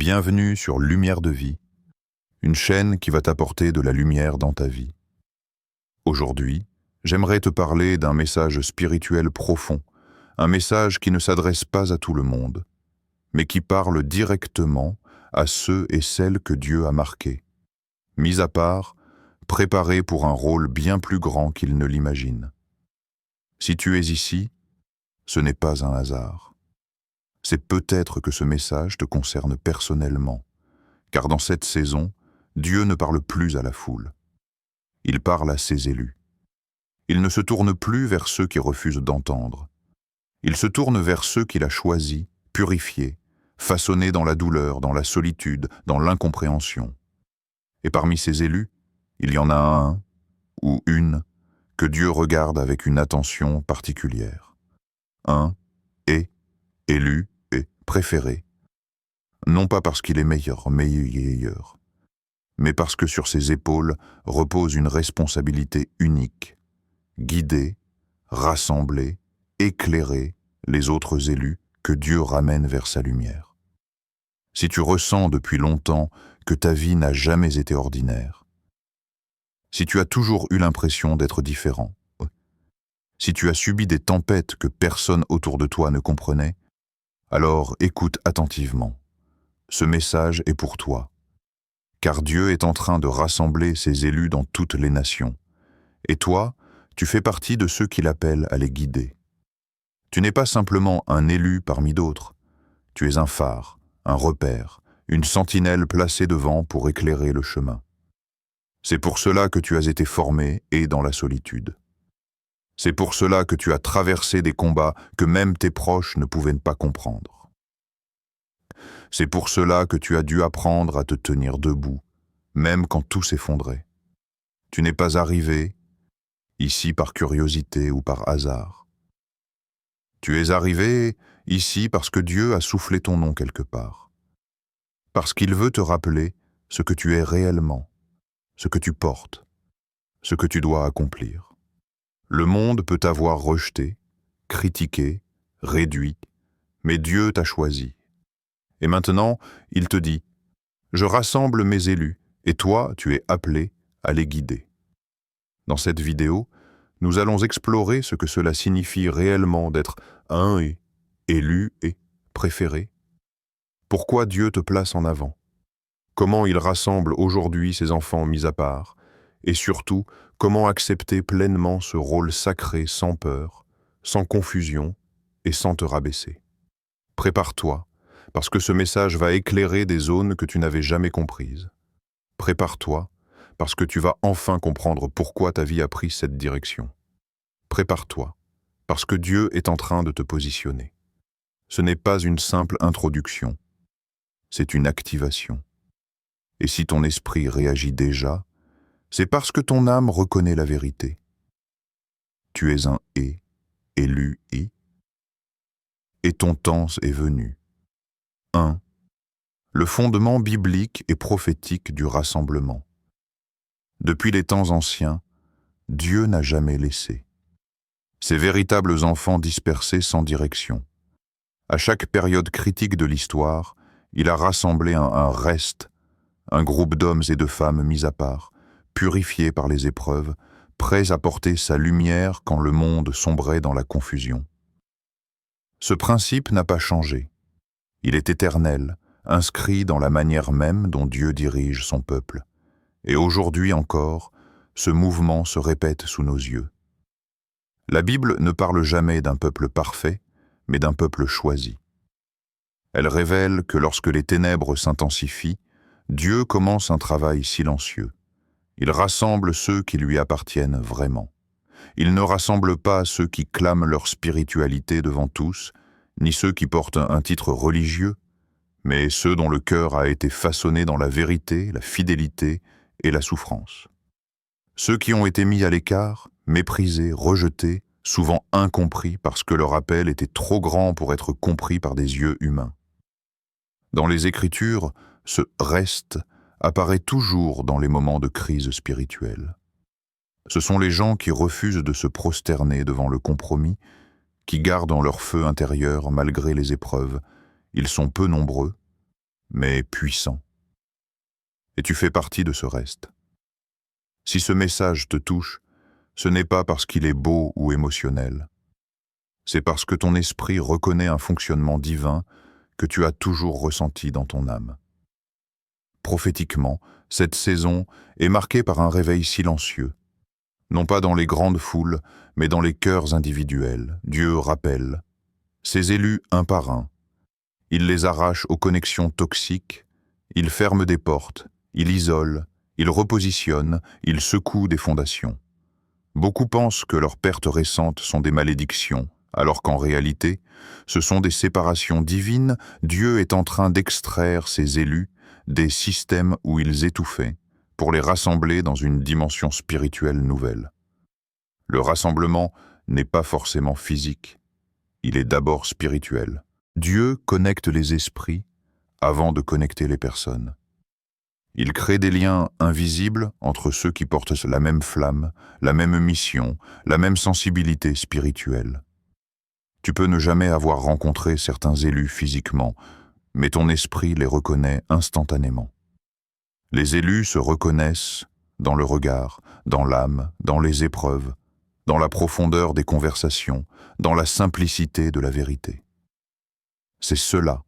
Bienvenue sur Lumière de Vie, une chaîne qui va t'apporter de la lumière dans ta vie. Aujourd'hui, j'aimerais te parler d'un message spirituel profond, un message qui ne s'adresse pas à tout le monde, mais qui parle directement à ceux et celles que Dieu a marqués, mis à part, préparés pour un rôle bien plus grand qu'ils ne l'imaginent. Si tu es ici, ce n'est pas un hasard. C'est peut-être que ce message te concerne personnellement, car dans cette saison, Dieu ne parle plus à la foule. Il parle à ses élus. Il ne se tourne plus vers ceux qui refusent d'entendre. Il se tourne vers ceux qu'il a choisis, purifiés, façonnés dans la douleur, dans la solitude, dans l'incompréhension. Et parmi ces élus, il y en a un ou une que Dieu regarde avec une attention particulière. Un est élu et préféré, non pas parce qu'il est meilleur, mais parce que sur ses épaules repose une responsabilité unique, guider, rassembler, éclairer les autres élus que Dieu ramène vers sa lumière. Si tu ressens depuis longtemps que ta vie n'a jamais été ordinaire, si tu as toujours eu l'impression d'être différent, si tu as subi des tempêtes que personne autour de toi ne comprenait, alors écoute attentivement. Ce message est pour toi, car Dieu est en train de rassembler ses élus dans toutes les nations. Et toi, tu fais partie de ceux qu'il appelle à les guider. Tu n'es pas simplement un élu parmi d'autres. Tu es un phare, un repère, une sentinelle placée devant pour éclairer le chemin. C'est pour cela que tu as été formé et dans la solitude. C'est pour cela que tu as traversé des combats que même tes proches ne pouvaient pas comprendre. C'est pour cela que tu as dû apprendre à te tenir debout, même quand tout s'effondrait. Tu n'es pas arrivé ici par curiosité ou par hasard. Tu es arrivé ici parce que Dieu a soufflé ton nom quelque part. Parce qu'il veut te rappeler ce que tu es réellement, ce que tu portes, ce que tu dois accomplir. Le monde peut t'avoir rejeté, critiqué, réduit, mais Dieu t'a choisi. Et maintenant, il te dit, « Je rassemble mes élus, et toi, tu es appelé à les guider. » Dans cette vidéo, nous allons explorer ce que cela signifie réellement d'être un et élu et préféré. Pourquoi Dieu te place en avant? Comment il rassemble aujourd'hui ses enfants mis à part? Et surtout, comment accepter pleinement ce rôle sacré sans peur, sans confusion et sans te rabaisser. Prépare-toi, parce que ce message va éclairer des zones que tu n'avais jamais comprises. Prépare-toi, parce que tu vas enfin comprendre pourquoi ta vie a pris cette direction. Prépare-toi, parce que Dieu est en train de te positionner. Ce n'est pas une simple introduction, c'est une activation. Et si ton esprit réagit déjà, c'est parce que ton âme reconnaît la vérité. Tu es un et, élu et ton temps est venu. 1. Le fondement biblique et prophétique du rassemblement. Depuis les temps anciens, Dieu n'a jamais laissé ses véritables enfants dispersés sans direction. À chaque période critique de l'histoire, il a rassemblé un reste, un groupe d'hommes et de femmes mis à part, purifiés par les épreuves, prêts à porter sa lumière quand le monde sombrait dans la confusion. Ce principe n'a pas changé. Il est éternel, inscrit dans la manière même dont Dieu dirige son peuple. Et aujourd'hui encore, ce mouvement se répète sous nos yeux. La Bible ne parle jamais d'un peuple parfait, mais d'un peuple choisi. Elle révèle que lorsque les ténèbres s'intensifient, Dieu commence un travail silencieux. Il rassemble ceux qui lui appartiennent vraiment. Il ne rassemble pas ceux qui clament leur spiritualité devant tous, ni ceux qui portent un titre religieux, mais ceux dont le cœur a été façonné dans la vérité, la fidélité et la souffrance. Ceux qui ont été mis à l'écart, méprisés, rejetés, souvent incompris parce que leur appel était trop grand pour être compris par des yeux humains. Dans les Écritures, ce « reste » apparaît toujours dans les moments de crise spirituelle. Ce sont les gens qui refusent de se prosterner devant le compromis, qui gardent en leur feu intérieur malgré les épreuves. Ils sont peu nombreux, mais puissant. Et tu fais partie de ce reste. Si ce message te touche, ce n'est pas parce qu'il est beau ou émotionnel. C'est parce que ton esprit reconnaît un fonctionnement divin que tu as toujours ressenti dans ton âme. Prophétiquement, cette saison est marquée par un réveil silencieux. Non pas dans les grandes foules, mais dans les cœurs individuels. Dieu rappelle ses élus un par un. Il les arrache aux connexions toxiques, il ferme des portes, il isole, il repositionne, il secoue des fondations. Beaucoup pensent que leurs pertes récentes sont des malédictions, alors qu'en réalité, ce sont des séparations divines. Dieu est en train d'extraire ses élus des systèmes où ils étouffaient, pour les rassembler dans une dimension spirituelle nouvelle. Le rassemblement n'est pas forcément physique, il est d'abord spirituel. Dieu connecte les esprits avant de connecter les personnes. Il crée des liens invisibles entre ceux qui portent la même flamme, la même mission, la même sensibilité spirituelle. Tu peux ne jamais avoir rencontré certains élus physiquement, mais ton esprit les reconnaît instantanément. Les élus se reconnaissent dans le regard, dans l'âme, dans les épreuves, dans la profondeur des conversations, dans la simplicité de la vérité. C'est cela,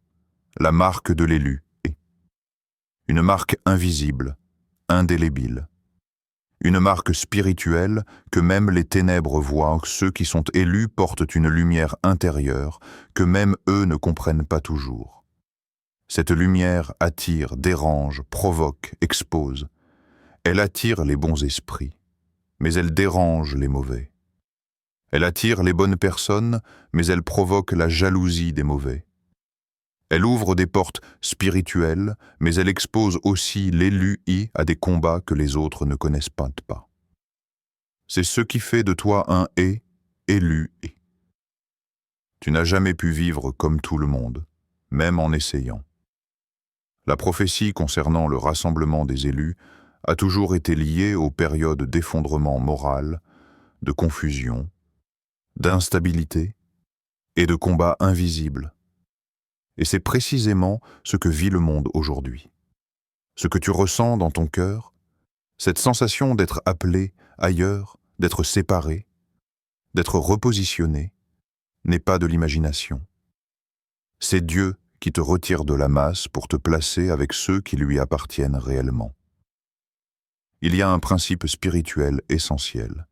la marque de l'élu, une marque invisible, indélébile. Une marque spirituelle que même les ténèbres voient. Ceux qui sont élus portent une lumière intérieure que même eux ne comprennent pas toujours. Cette lumière attire, dérange, provoque, expose. Elle attire les bons esprits, mais elle dérange les mauvais. Elle attire les bonnes personnes, mais elle provoque la jalousie des mauvais. Elle ouvre des portes spirituelles, mais elle expose aussi l'élu à des combats que les autres ne connaissent pas. C'est ce qui fait de toi un élu. Tu n'as jamais pu vivre comme tout le monde, même en essayant. La prophétie concernant le rassemblement des élus a toujours été liée aux périodes d'effondrement moral, de confusion, d'instabilité et de combats invisibles. Et c'est précisément ce que vit le monde aujourd'hui. Ce que tu ressens dans ton cœur, cette sensation d'être appelé ailleurs, d'être séparé, d'être repositionné, n'est pas de l'imagination. C'est Dieu qui te retire de la masse pour te placer avec ceux qui lui appartiennent réellement. Il y a un principe spirituel essentiel.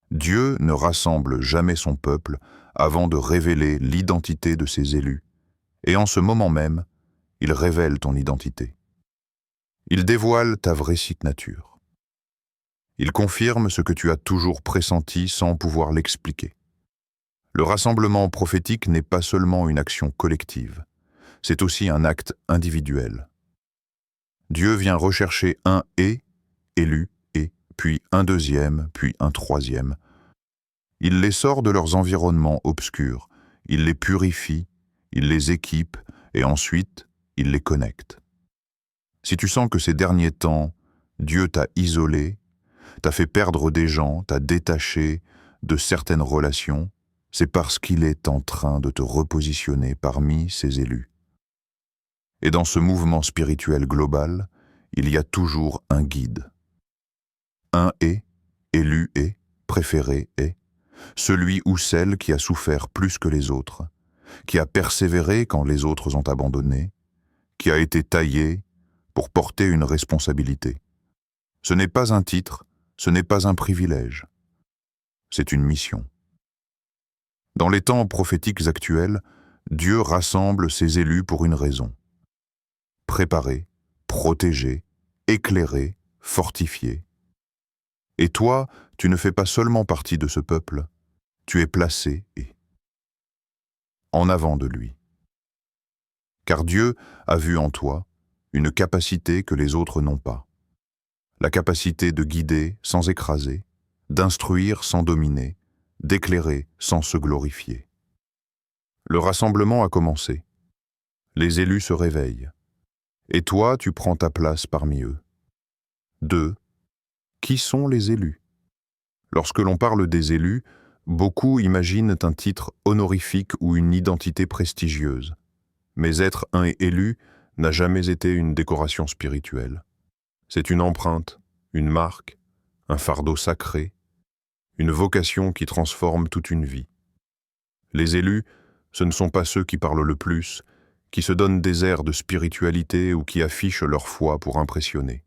Dieu ne rassemble jamais son peuple avant de révéler l'identité de ses élus. Et en ce moment même, il révèle ton identité. Il dévoile ta vraie signature. Il confirme ce que tu as toujours pressenti sans pouvoir l'expliquer. Le rassemblement prophétique n'est pas seulement une action collective, c'est aussi un acte individuel. Dieu vient rechercher un élu, puis un deuxième, puis un troisième. Il les sort de leurs environnements obscurs, il les purifie, il les équipe et ensuite, il les connecte. Si tu sens que ces derniers temps, Dieu t'a isolé, t'a fait perdre des gens, t'a détaché de certaines relations, c'est parce qu'il est en train de te repositionner parmi ses élus. Et dans ce mouvement spirituel global, il y a toujours un guide. Un élu préféré celui ou celle qui a souffert plus que les autres, qui a persévéré quand les autres ont abandonné, qui a été taillé pour porter une responsabilité. Ce n'est pas un titre, ce n'est pas un privilège, c'est une mission. Dans les temps prophétiques actuels, Dieu rassemble ses élus pour une raison. Préparer, protéger, éclairer, fortifier. Et toi, tu ne fais pas seulement partie de ce peuple, tu es placé en avant de lui. Car Dieu a vu en toi une capacité que les autres n'ont pas. La capacité de guider sans écraser, d'instruire sans dominer, d'éclairer sans se glorifier. Le rassemblement a commencé. Les élus se réveillent. Et toi, tu prends ta place parmi eux. 2. Qui sont les élus? Lorsque l'on parle des élus, beaucoup imaginent un titre honorifique ou une identité prestigieuse. Mais être un élu n'a jamais été une décoration spirituelle. C'est une empreinte, une marque, un fardeau sacré, une vocation qui transforme toute une vie. Les élus, ce ne sont pas ceux qui parlent le plus, qui se donnent des airs de spiritualité ou qui affichent leur foi pour impressionner.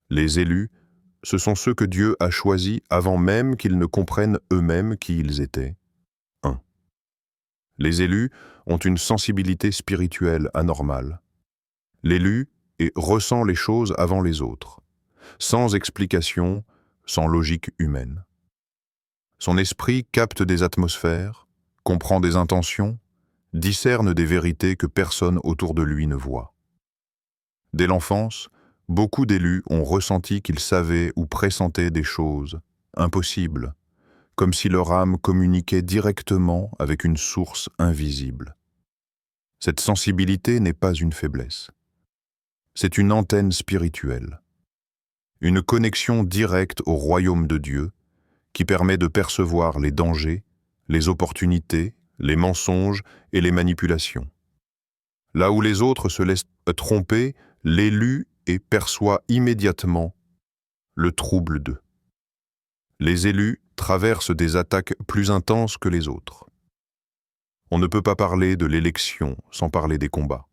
Les élus, ce sont ceux que Dieu a choisis avant même qu'ils ne comprennent eux-mêmes qui ils étaient. 1. Les élus ont une sensibilité spirituelle anormale. L'élu ressent les choses avant les autres, sans explication, sans logique humaine. Son esprit capte des atmosphères, comprend des intentions, discerne des vérités que personne autour de lui ne voit. Dès l'enfance, beaucoup d'élus ont ressenti qu'ils savaient ou pressentaient des choses impossibles, comme si leur âme communiquait directement avec une source invisible. Cette sensibilité n'est pas une faiblesse. C'est une antenne spirituelle, une connexion directe au royaume de Dieu qui permet de percevoir les dangers, les opportunités, les mensonges et les manipulations. Là où les autres se laissent tromper, l'élu perçoit immédiatement le trouble d'eux. Les élus traversent des attaques plus intenses que les autres. On ne peut pas parler de l'élection sans parler des combats.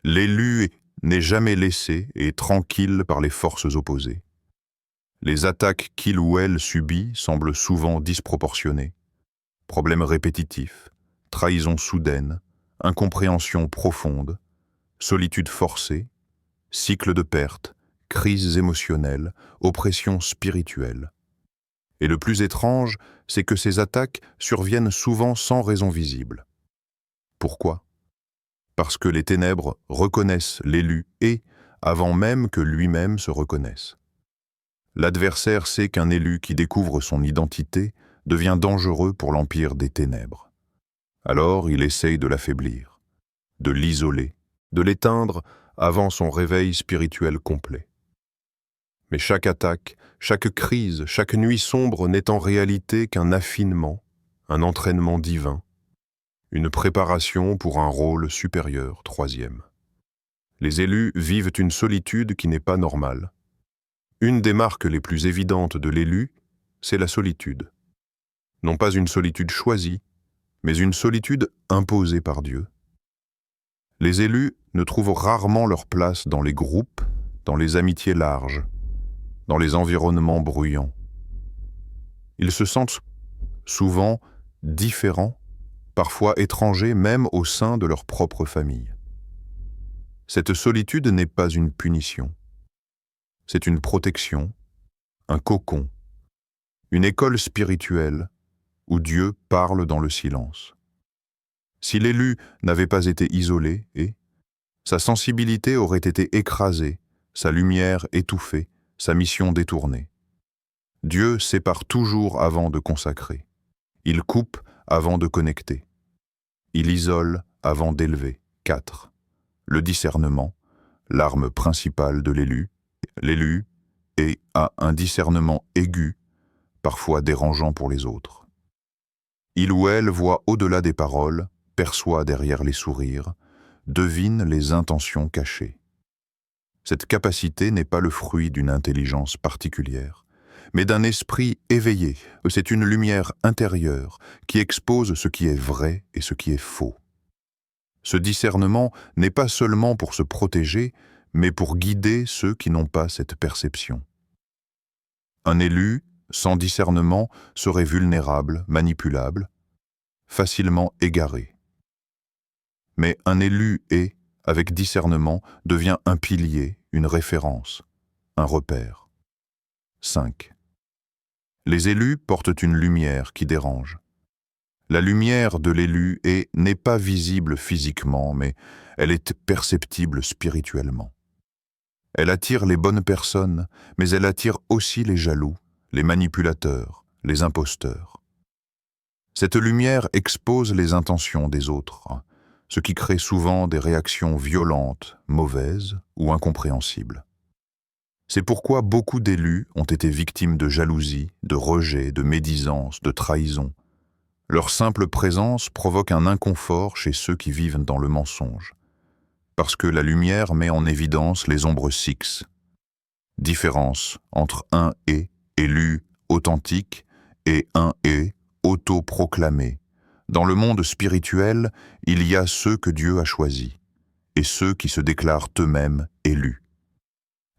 L'élu n'est jamais laissé et tranquille par les forces opposées. Les attaques qu'il ou elle subit semblent souvent disproportionnées. Problèmes répétitifs, trahison soudaine, incompréhension profonde, solitude forcée, cycle de perte, crises émotionnelles, oppression spirituelle. Et le plus étrange, c'est que ces attaques surviennent souvent sans raison visible. Pourquoi ? Parce que les ténèbres reconnaissent l'élu avant même que lui-même se reconnaisse. L'adversaire sait qu'un élu qui découvre son identité devient dangereux pour l'empire des ténèbres. Alors il essaye de l'affaiblir, de l'isoler, de l'éteindre avant son réveil spirituel complet. Mais chaque attaque, chaque crise, chaque nuit sombre n'est en réalité qu'un affinement, un entraînement divin, une préparation pour un rôle supérieur, 3e. Les élus vivent une solitude qui n'est pas normale. Une des marques les plus évidentes de l'élu, c'est la solitude. Non pas une solitude choisie, mais une solitude imposée par Dieu. Les élus ne trouvent rarement leur place dans les groupes, dans les amitiés larges, dans les environnements bruyants. Ils se sentent souvent différents, parfois étrangers même au sein de leur propre famille. Cette solitude n'est pas une punition. C'est une protection, un cocon, une école spirituelle où Dieu parle dans le silence. Si l'élu n'avait pas été isolé, sa sensibilité aurait été écrasée, sa lumière étouffée, sa mission détournée. Dieu sépare toujours avant de consacrer. Il coupe avant de connecter. Il isole avant d'élever. 4. Le discernement, l'arme principale de l'élu. L'élu a un discernement aigu, parfois dérangeant pour les autres. Il ou elle voit au-delà des paroles, perçoit derrière les sourires, devine les intentions cachées. Cette capacité n'est pas le fruit d'une intelligence particulière, mais d'un esprit éveillé. C'est une lumière intérieure qui expose ce qui est vrai et ce qui est faux. Ce discernement n'est pas seulement pour se protéger, mais pour guider ceux qui n'ont pas cette perception. Un élu, sans discernement, serait vulnérable, manipulable, facilement égaré. Mais un élu avec discernement, devient un pilier, une référence, un repère. 5. Les élus portent une lumière qui dérange. La lumière de l'élu n'est pas visible physiquement, mais elle est perceptible spirituellement. Elle attire les bonnes personnes, mais elle attire aussi les jaloux, les manipulateurs, les imposteurs. Cette lumière expose les intentions des autres, ce qui crée souvent des réactions violentes, mauvaises ou incompréhensibles. C'est pourquoi beaucoup d'élus ont été victimes de jalousie, de rejet, de médisance, de trahison. Leur simple présence provoque un inconfort chez ceux qui vivent dans le mensonge. Parce que la lumière met en évidence les ombres six. Différence entre un et élu authentique et un et autoproclamé. Dans le monde spirituel, il y a ceux que Dieu a choisis et ceux qui se déclarent eux-mêmes élus.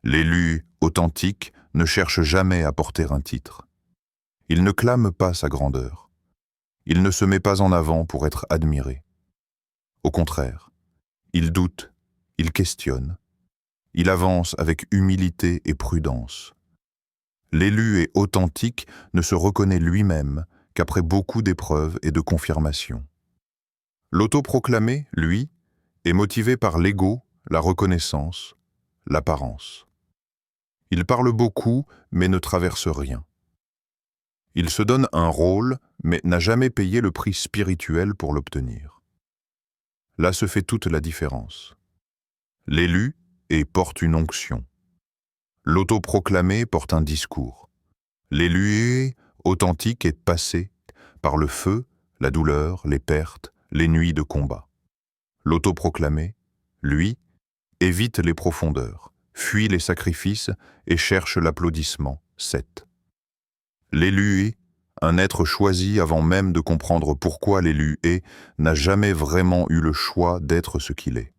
L'élu authentique ne cherche jamais à porter un titre. Il ne clame pas sa grandeur. Il ne se met pas en avant pour être admiré. Au contraire, il doute, il questionne. Il avance avec humilité et prudence. L'élu et authentique ne se reconnaît lui-même qu'après beaucoup d'épreuves et de confirmations. L'autoproclamé, lui, est motivé par l'ego, la reconnaissance, l'apparence. Il parle beaucoup, mais ne traverse rien. Il se donne un rôle, mais n'a jamais payé le prix spirituel pour l'obtenir. Là se fait toute la différence. L'élu et porte une onction. L'autoproclamé porte un discours. L'élu authentique est passé par le feu, la douleur, les pertes, les nuits de combat. L'autoproclamé, lui, évite les profondeurs, fuit les sacrifices et cherche l'applaudissement. 7. L'élu est un être choisi avant même de comprendre pourquoi l'élu est n'a jamais vraiment eu le choix d'être ce qu'il est.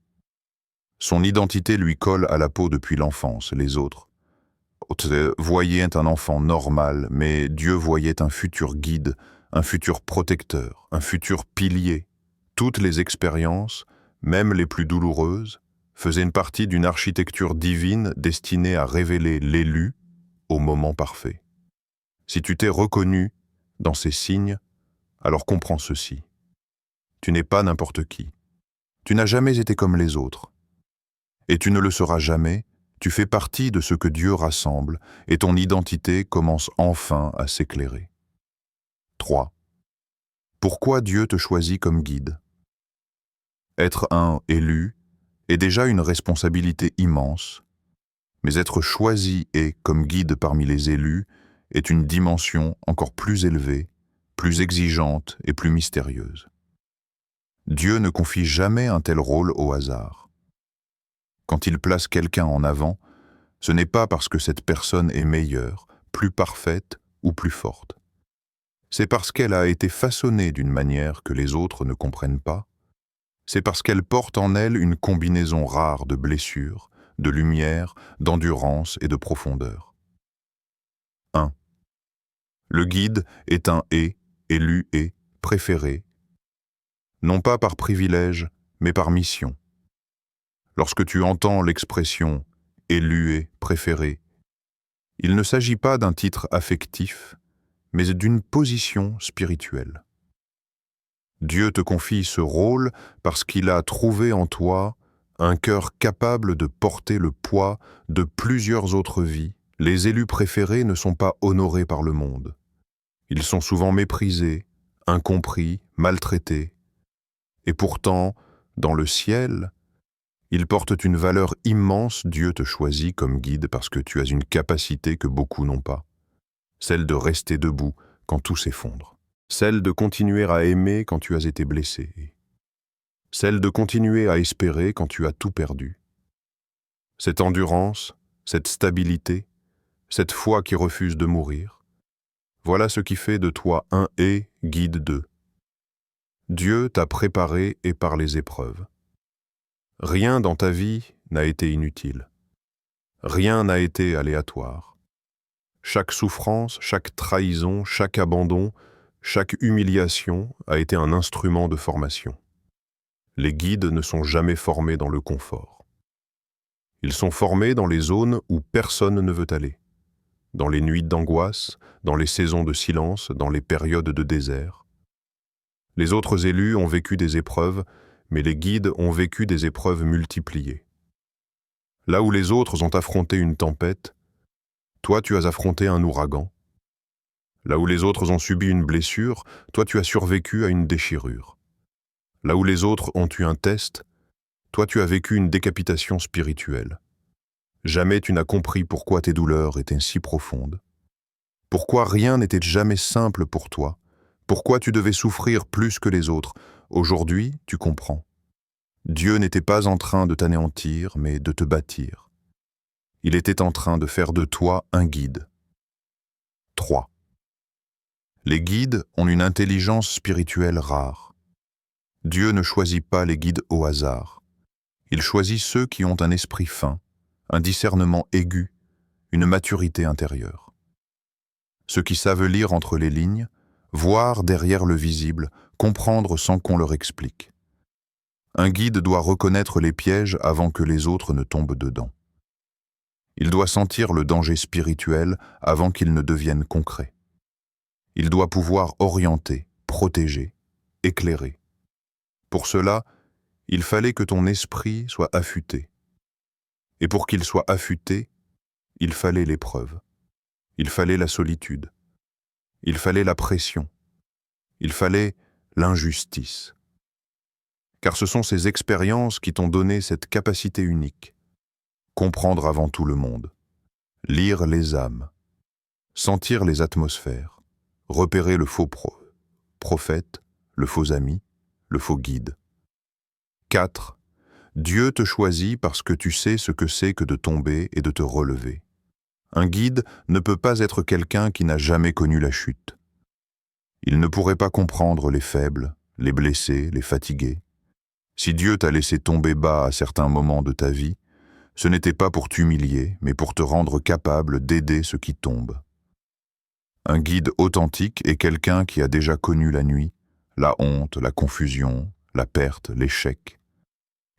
Son identité lui colle à la peau depuis l'enfance, les autres voyaient un enfant normal, mais Dieu voyait un futur guide, un futur protecteur, un futur pilier. Toutes les expériences, même les plus douloureuses, faisaient une partie d'une architecture divine destinée à révéler l'élu au moment parfait. Si tu t'es reconnu dans ces signes, alors comprends ceci. Tu n'es pas n'importe qui. Tu n'as jamais été comme les autres. Et tu ne le seras jamais. Tu fais partie de ce que Dieu rassemble et ton identité commence enfin à s'éclairer. 3. Pourquoi Dieu te choisit comme guide? Être un élu est déjà une responsabilité immense, mais être choisi et comme guide parmi les élus est une dimension encore plus élevée, plus exigeante et plus mystérieuse. Dieu ne confie jamais un tel rôle au hasard. Quand il place quelqu'un en avant, ce n'est pas parce que cette personne est meilleure, plus parfaite ou plus forte. C'est parce qu'elle a été façonnée d'une manière que les autres ne comprennent pas. C'est parce qu'elle porte en elle une combinaison rare de blessures, de lumière, d'endurance et de profondeur. 1. Le guide est un élu et préféré, non pas par privilège, mais par mission. Lorsque tu entends l'expression « élu et préféré », il ne s'agit pas d'un titre affectif, mais d'une position spirituelle. Dieu te confie ce rôle parce qu'il a trouvé en toi un cœur capable de porter le poids de plusieurs autres vies. Les élus préférés ne sont pas honorés par le monde. Ils sont souvent méprisés, incompris, maltraités. Et pourtant, dans le ciel, ils portent une valeur immense. Dieu te choisit comme guide parce que tu as une capacité que beaucoup n'ont pas, celle de rester debout quand tout s'effondre, celle de continuer à aimer quand tu as été blessé, celle de continuer à espérer quand tu as tout perdu. Cette endurance, cette stabilité, cette foi qui refuse de mourir, voilà ce qui fait de toi un et guide d'eux. Dieu t'a préparé et par les épreuves. Rien dans ta vie n'a été inutile. Rien n'a été aléatoire. Chaque souffrance, chaque trahison, chaque abandon, chaque humiliation a été un instrument de formation. Les guides ne sont jamais formés dans le confort. Ils sont formés dans les zones où personne ne veut aller, dans les nuits d'angoisse, dans les saisons de silence, dans les périodes de désert. Les autres élus ont vécu des épreuves, mais les guides ont vécu des épreuves multipliées. Là où les autres ont affronté une tempête, toi tu as affronté un ouragan. Là où les autres ont subi une blessure, toi tu as survécu à une déchirure. Là où les autres ont eu un test, toi tu as vécu une décapitation spirituelle. Jamais tu n'as compris pourquoi tes douleurs étaient si profondes. Pourquoi rien n'était jamais simple pour toi. Pourquoi tu devais souffrir plus que les autres. Aujourd'hui, tu comprends. Dieu n'était pas en train de t'anéantir, mais de te bâtir. Il était en train de faire de toi un guide. 3. Les guides ont une intelligence spirituelle rare. Dieu ne choisit pas les guides au hasard. Il choisit ceux qui ont un esprit fin, un discernement aigu, une maturité intérieure. Ceux qui savent lire entre les lignes, voir derrière le visible, comprendre sans qu'on leur explique. Un guide doit reconnaître les pièges avant que les autres ne tombent dedans. Il doit sentir le danger spirituel avant qu'il ne devienne concret. Il doit pouvoir orienter, protéger, éclairer. Pour cela, il fallait que ton esprit soit affûté. Et pour qu'il soit affûté, il fallait l'épreuve. Il fallait la solitude. Il fallait la pression. Il fallait l'injustice. Car ce sont ces expériences qui t'ont donné cette capacité unique. Comprendre avant tout le monde. Lire les âmes. Sentir les atmosphères. Repérer le faux prophète, le faux ami, le faux guide. 4. Dieu te choisit parce que tu sais ce que c'est que de tomber et de te relever. Un guide ne peut pas être quelqu'un qui n'a jamais connu la chute. Il ne pourrait pas comprendre les faibles, les blessés, les fatigués. Si Dieu t'a laissé tomber bas à certains moments de ta vie, ce n'était pas pour t'humilier, mais pour te rendre capable d'aider ceux qui tombent. Un guide authentique est quelqu'un qui a déjà connu la nuit, la honte, la confusion, la perte, l'échec,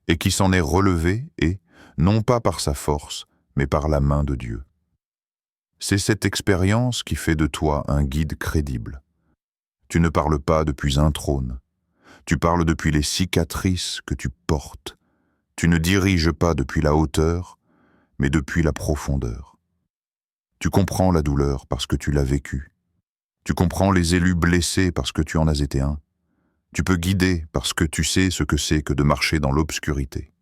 et qui s'en est relevé et, non pas par sa force, mais par la main de Dieu. C'est cette expérience qui fait de toi un guide crédible. Tu ne parles pas depuis un trône. Tu parles depuis les cicatrices que tu portes. Tu ne diriges pas depuis la hauteur, mais depuis la profondeur. Tu comprends la douleur parce que tu l'as vécue. Tu comprends les élus blessés parce que tu en as été un. Tu peux guider parce que tu sais ce que c'est que de marcher dans l'obscurité.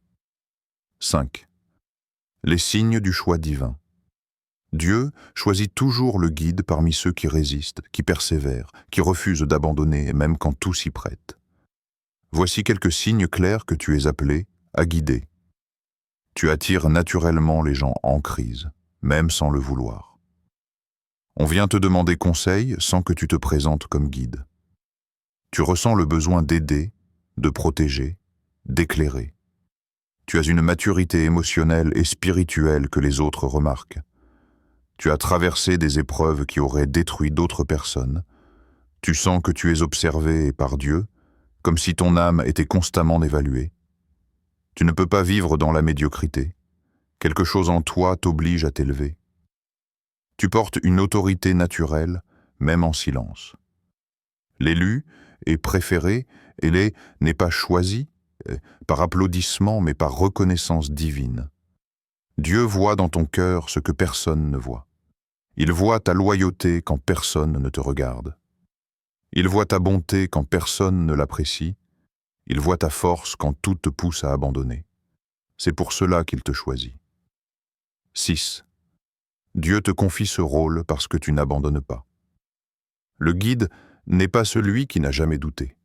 5. Les signes du choix divin. Dieu choisit toujours le guide parmi ceux qui résistent, qui persévèrent, qui refusent d'abandonner, même quand tout s'y prête. Voici quelques signes clairs que tu es appelé à guider. Tu attires naturellement les gens en crise, même sans le vouloir. On vient te demander conseil sans que tu te présentes comme guide. Tu ressens le besoin d'aider, de protéger, d'éclairer. Tu as une maturité émotionnelle et spirituelle que les autres remarquent. Tu as traversé des épreuves qui auraient détruit d'autres personnes. Tu sens que tu es observé par Dieu, comme si ton âme était constamment évaluée. Tu ne peux pas vivre dans la médiocrité. Quelque chose en toi t'oblige à t'élever. Tu portes une autorité naturelle, même en silence. L'élu est préféré et n'est pas choisi par applaudissement, mais par reconnaissance divine. Dieu voit dans ton cœur ce que personne ne voit. Il voit ta loyauté quand personne ne te regarde. Il voit ta bonté quand personne ne l'apprécie. Il voit ta force quand tout te pousse à abandonner. C'est pour cela qu'il te choisit. 6. Dieu te confie ce rôle parce que tu n'abandonnes pas. Le guide n'est pas celui qui n'a jamais douté.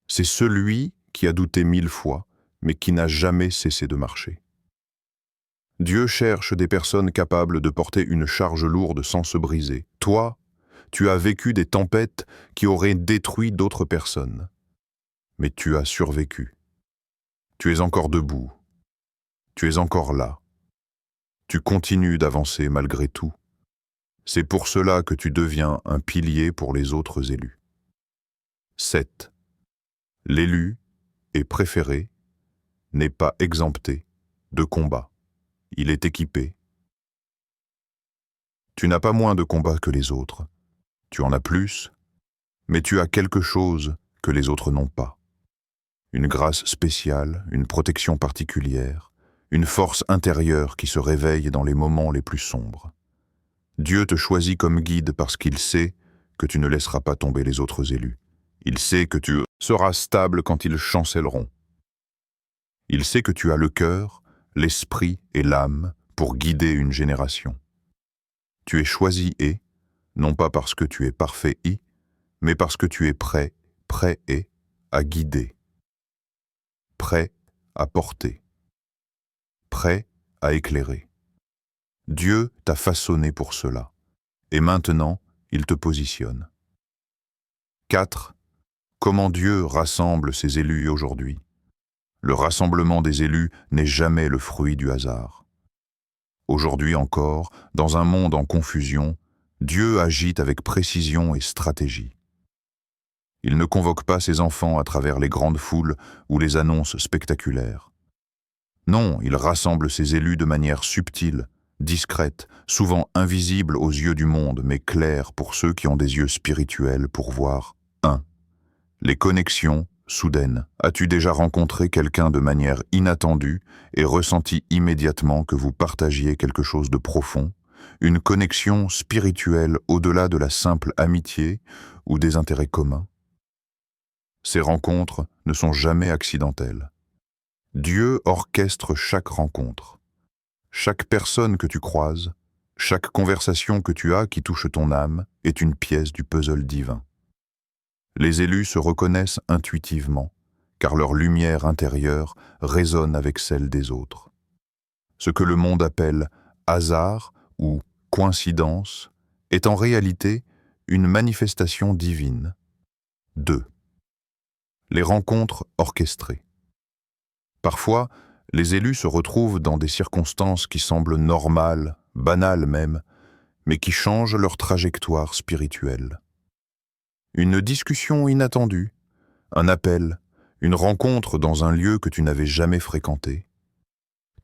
C'est celui qui a douté 1000 fois, mais qui n'a jamais cessé de marcher. Dieu cherche des personnes capables de porter une charge lourde sans se briser. Toi, tu as vécu des tempêtes qui auraient détruit d'autres personnes. Mais tu as survécu. Tu es encore debout. Tu es encore là. Tu continues d'avancer malgré tout. C'est pour cela que tu deviens un pilier pour les autres élus. 7. L'élu est préféré, n'est pas exempté de combat. Il est équipé. Tu n'as pas moins de combats que les autres. Tu en as plus, mais tu as quelque chose que les autres n'ont pas. Une grâce spéciale, une protection particulière, une force intérieure qui se réveille dans les moments les plus sombres. Dieu te choisit comme guide parce qu'il sait que tu ne laisseras pas tomber les autres élus. Il sait que tu seras stable quand ils chancelleront. Il sait que tu as le cœur, l'esprit et l'âme pour guider une génération. Tu es choisi non pas parce que tu es parfait mais parce que tu es prêt à guider. prêt à porter, prêt à éclairer. Dieu t'a façonné pour cela, et maintenant, il te positionne. 4. Comment Dieu rassemble ses élus aujourd'hui? Le rassemblement des élus n'est jamais le fruit du hasard. Aujourd'hui encore, dans un monde en confusion, Dieu agit avec précision et stratégie. Il ne convoque pas ses enfants à travers les grandes foules ou les annonces spectaculaires. Non, il rassemble ses élus de manière subtile, discrète, souvent invisible aux yeux du monde, mais claire pour ceux qui ont des yeux spirituels pour voir. 1. Les connexions soudaines. As-tu déjà rencontré quelqu'un de manière inattendue et ressenti immédiatement que vous partagiez quelque chose de profond, une connexion spirituelle au-delà de la simple amitié ou des intérêts communs? Ces rencontres ne sont jamais accidentelles. Dieu orchestre chaque rencontre. Chaque personne que tu croises, chaque conversation que tu as qui touche ton âme est une pièce du puzzle divin. Les élus se reconnaissent intuitivement, car leur lumière intérieure résonne avec celle des autres. Ce que le monde appelle hasard ou coïncidence est en réalité une manifestation divine. 2. Les rencontres orchestrées. Parfois, les élus se retrouvent dans des circonstances qui semblent normales, banales même, mais qui changent leur trajectoire spirituelle. Une discussion inattendue, un appel, une rencontre dans un lieu que tu n'avais jamais fréquenté.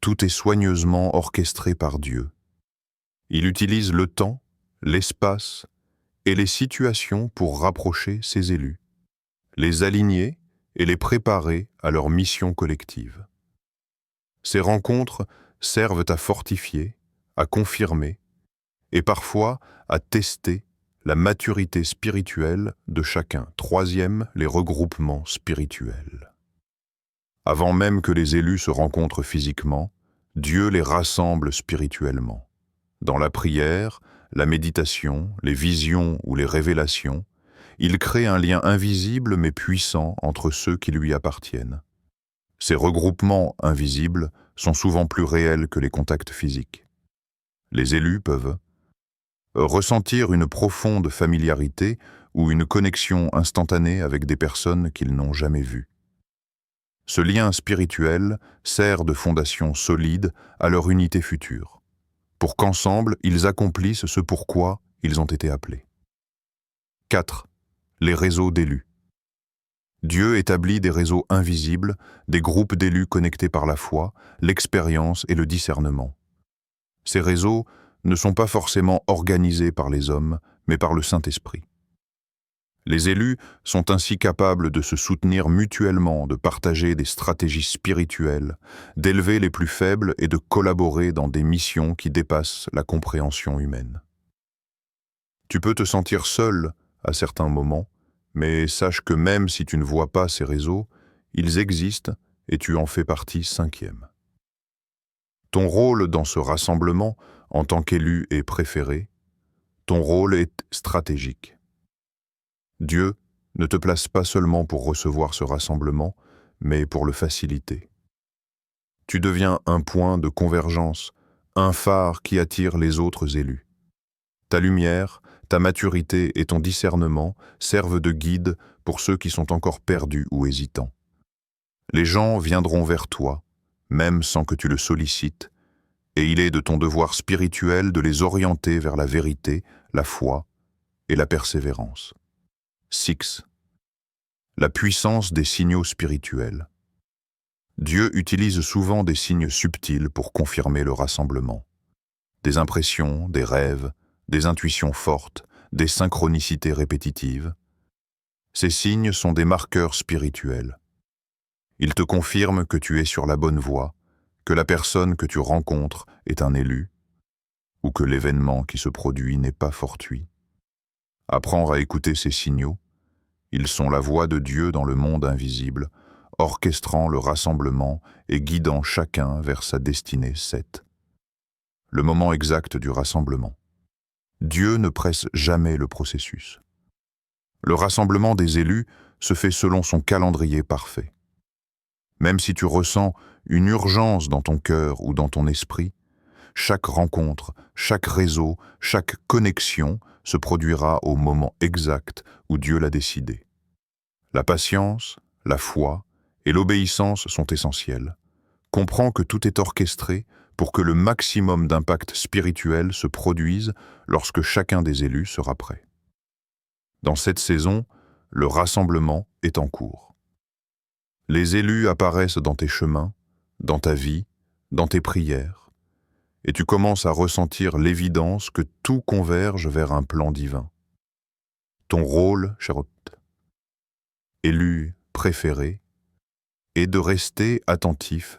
Tout est soigneusement orchestré par Dieu. Il utilise le temps, l'espace et les situations pour rapprocher ses élus, les aligner et les préparer à leur mission collective. Ces rencontres servent à fortifier, à confirmer et parfois à tester la maturité spirituelle de chacun. 3. Les regroupements spirituels. Avant même que les élus se rencontrent physiquement, Dieu les rassemble spirituellement. Dans la prière, la méditation, les visions ou les révélations, il crée un lien invisible mais puissant entre ceux qui lui appartiennent. Ces regroupements invisibles sont souvent plus réels que les contacts physiques. Les élus peuvent ressentir une profonde familiarité ou une connexion instantanée avec des personnes qu'ils n'ont jamais vues. Ce lien spirituel sert de fondation solide à leur unité future, pour qu'ensemble ils accomplissent ce pourquoi ils ont été appelés. 4. Les réseaux d'élus. Dieu établit des réseaux invisibles, des groupes d'élus connectés par la foi, l'expérience et le discernement. Ces réseaux ne sont pas forcément organisés par les hommes, mais par le Saint-Esprit. Les élus sont ainsi capables de se soutenir mutuellement, de partager des stratégies spirituelles, d'élever les plus faibles et de collaborer dans des missions qui dépassent la compréhension humaine. Tu peux te sentir seul à certains moments, mais sache que même si tu ne vois pas ces réseaux, ils existent et tu en fais partie. 5. Ton rôle dans ce rassemblement, en tant qu'élu et préféré, ton rôle est stratégique. Dieu ne te place pas seulement pour recevoir ce rassemblement, mais pour le faciliter. Tu deviens un point de convergence, un phare qui attire les autres élus. Ta lumière, ta maturité et ton discernement servent de guide pour ceux qui sont encore perdus ou hésitants. Les gens viendront vers toi, même sans que tu le sollicites, et il est de ton devoir spirituel de les orienter vers la vérité, la foi et la persévérance. 6. La puissance des signaux spirituels. Dieu utilise souvent des signes subtils pour confirmer le rassemblement. Des impressions, des rêves, des intuitions fortes, des synchronicités répétitives. Ces signes sont des marqueurs spirituels. Ils te confirment que tu es sur la bonne voie, que la personne que tu rencontres est un élu, ou que l'événement qui se produit n'est pas fortuit. Apprends à écouter ces signaux. Ils sont la voix de Dieu dans le monde invisible, orchestrant le rassemblement et guidant chacun vers sa destinée. 7. Le moment exact du rassemblement. Dieu ne presse jamais le processus. Le rassemblement des élus se fait selon son calendrier parfait. Même si tu ressens une urgence dans ton cœur ou dans ton esprit, chaque rencontre, chaque réseau, chaque connexion se produira au moment exact où Dieu l'a décidé. La patience, la foi et l'obéissance sont essentielles. Comprends que tout est orchestré pour que le maximum d'impact spirituel se produise lorsque chacun des élus sera prêt. Dans cette saison, le rassemblement est en cours. Les élus apparaissent dans tes chemins, dans ta vie, dans tes prières, et tu commences à ressentir l'évidence que tout converge vers un plan divin. Ton rôle, Charlotte, élu préféré, est de rester attentif,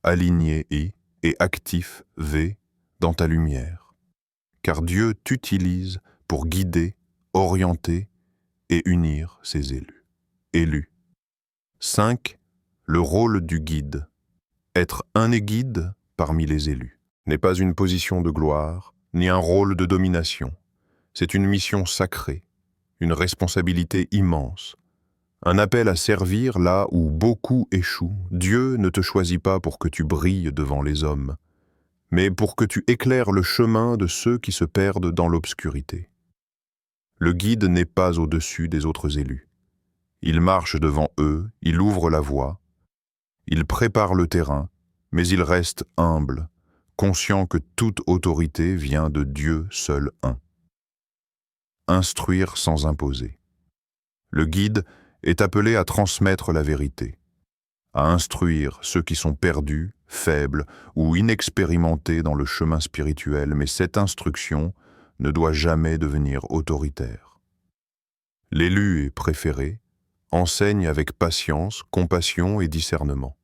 aligné et actif, dans ta lumière. Car Dieu t'utilise pour guider, orienter et unir ses élus. Élus. 5. Le rôle du guide. Être un guide parmi les élus n'est pas une position de gloire, ni un rôle de domination. C'est une mission sacrée, une responsabilité immense, un appel à servir là où beaucoup échouent. Dieu ne te choisit pas pour que tu brilles devant les hommes, mais pour que tu éclaires le chemin de ceux qui se perdent dans l'obscurité. Le guide n'est pas au-dessus des autres élus. Il marche devant eux, il ouvre la voie, il prépare le terrain, mais il reste humble, conscient que toute autorité vient de Dieu seul un. Instruire sans imposer. Le guide est appelé à transmettre la vérité, à instruire ceux qui sont perdus, faibles ou inexpérimentés dans le chemin spirituel, mais cette instruction ne doit jamais devenir autoritaire. L'élu préféré enseigne avec patience, compassion et discernement.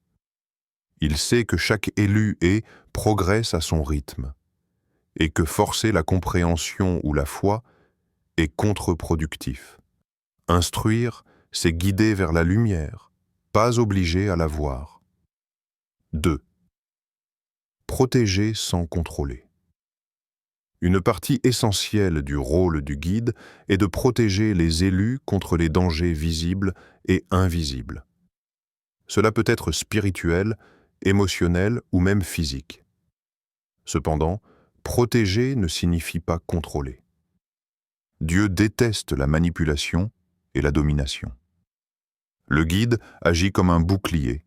Il sait que chaque élu progresse à son rythme et que forcer la compréhension ou la foi est contre-productif. Instruire, c'est guider vers la lumière, pas obliger à la voir. 2. Protéger sans contrôler. Une partie essentielle du rôle du guide est de protéger les élus contre les dangers visibles et invisibles. Cela peut être spirituel, émotionnel ou même physique. Cependant, protéger ne signifie pas contrôler. Dieu déteste la manipulation et la domination. Le guide agit comme un bouclier,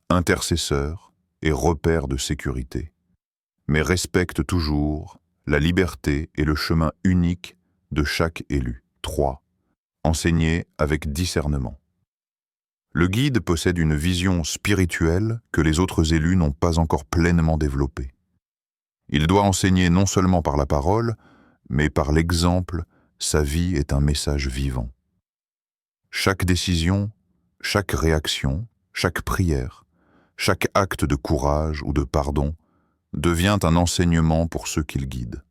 intercesseur et repère de sécurité, mais respecte toujours la liberté et le chemin unique de chaque élu. 3. Enseigner avec discernement. Le guide possède une vision spirituelle que les autres élus n'ont pas encore pleinement développée. Il doit enseigner non seulement par la parole, mais par l'exemple. Sa vie est un message vivant. Chaque décision, chaque réaction, chaque prière, chaque acte de courage ou de pardon devient un enseignement pour ceux qu'il guide.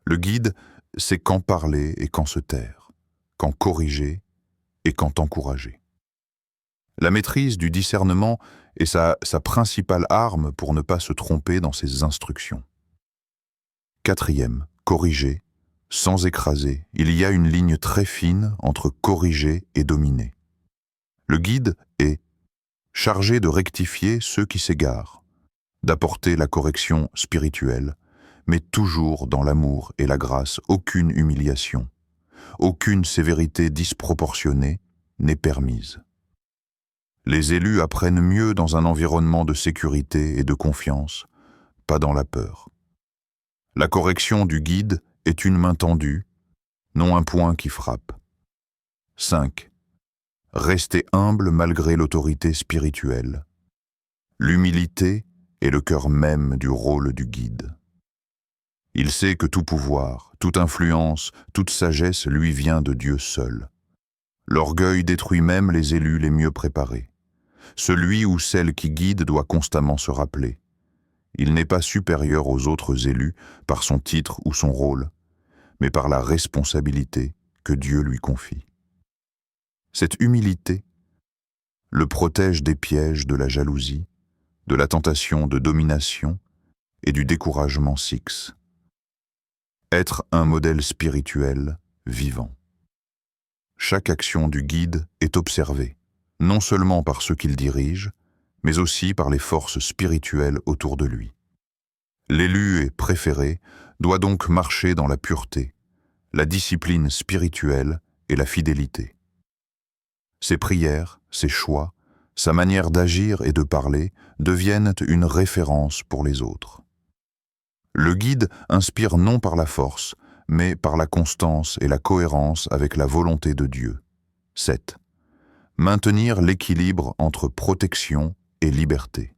Le guide sait quand parler et quand se taire, quand corriger et quand encourager. La maîtrise du discernement est sa principale arme pour ne pas se tromper dans ses instructions. 4. Corriger sans écraser. Il y a une ligne très fine entre corriger et dominer. Le guide est chargé de rectifier ceux qui s'égarent, d'apporter la correction spirituelle, mais toujours dans l'amour et la grâce. Aucune humiliation, aucune sévérité disproportionnée n'est permise. Les élus apprennent mieux dans un environnement de sécurité et de confiance, pas dans la peur. La correction du guide est une main tendue, non un poing qui frappe. 5. Rester humble malgré l'autorité spirituelle. L'humilité est le cœur même du rôle du guide. Il sait que tout pouvoir, toute influence, toute sagesse lui vient de Dieu seul. L'orgueil détruit même les élus les mieux préparés. Celui ou celle qui guide doit constamment se rappeler. Il n'est pas supérieur aux autres élus par son titre ou son rôle, mais par la responsabilité que Dieu lui confie. Cette humilité le protège des pièges de la jalousie, de la tentation de domination et du découragement 6. Être un modèle spirituel vivant. Chaque action du guide est observée, non seulement par ceux qu'il dirige, mais aussi par les forces spirituelles autour de lui. L'élu et préféré doit donc marcher dans la pureté, la discipline spirituelle et la fidélité. Ses prières, ses choix, sa manière d'agir et de parler deviennent une référence pour les autres. Le guide inspire non par la force, mais par la constance et la cohérence avec la volonté de Dieu. 7. Maintenir l'équilibre entre protection et liberté.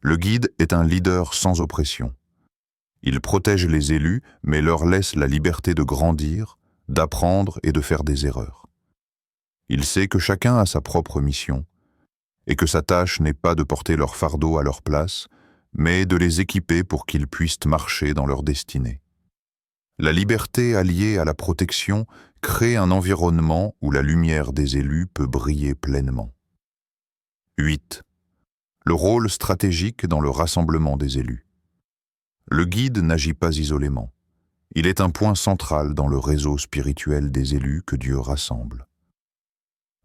Le guide est un leader sans oppression. Il protège les élus, mais leur laisse la liberté de grandir, d'apprendre et de faire des erreurs. Il sait que chacun a sa propre mission, et que sa tâche n'est pas de porter leur fardeau à leur place, mais de les équiper pour qu'ils puissent marcher dans leur destinée. La liberté alliée à la protection crée un environnement où la lumière des élus peut briller pleinement. 8. Le rôle stratégique dans le rassemblement des élus. Le guide n'agit pas isolément. Il est un point central dans le réseau spirituel des élus que Dieu rassemble.